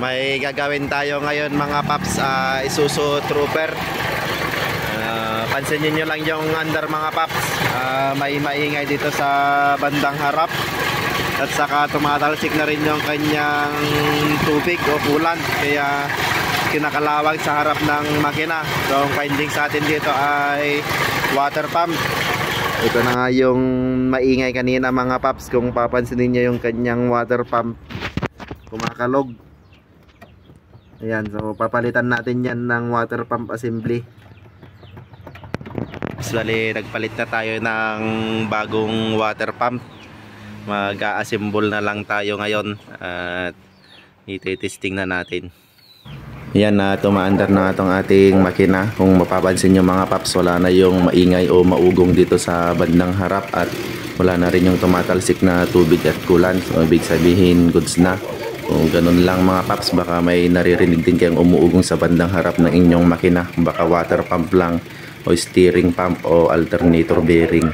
May gagawin tayo ngayon mga paps, Isuzu Trooper. Pansinin nyo lang yung under mga paps. May maingay dito sa bandang harap. At saka tumatalsik na rin yung kanyang tubig o coolant. Kaya kinakalawag sa harap ng makina. So ang finding sa atin dito ay water pump. Ito na nga yung maingay kanina mga paps. Kung papansinin nyo yung kanyang water pump, kumakalog. Ayan, so papalitan natin yan ng water pump assembly. Bali, nagpalit na tayo ng bagong water pump. Mag-a-assemble na lang tayo ngayon at iti-testing na natin. Ayan, na tumaandar na itong ating makina. Kung mapapansin nyo mga paps, wala na yung maingay o maugong dito sa bandang harap at wala na rin yung tumatalsik na tubig at coolant. So ibig sabihin goods na. Kung ganun lang mga paps, baka may naririnig din kayong umuugong sa bandang harap ng inyong makina. Baka water pump lang o steering pump o alternator bearing.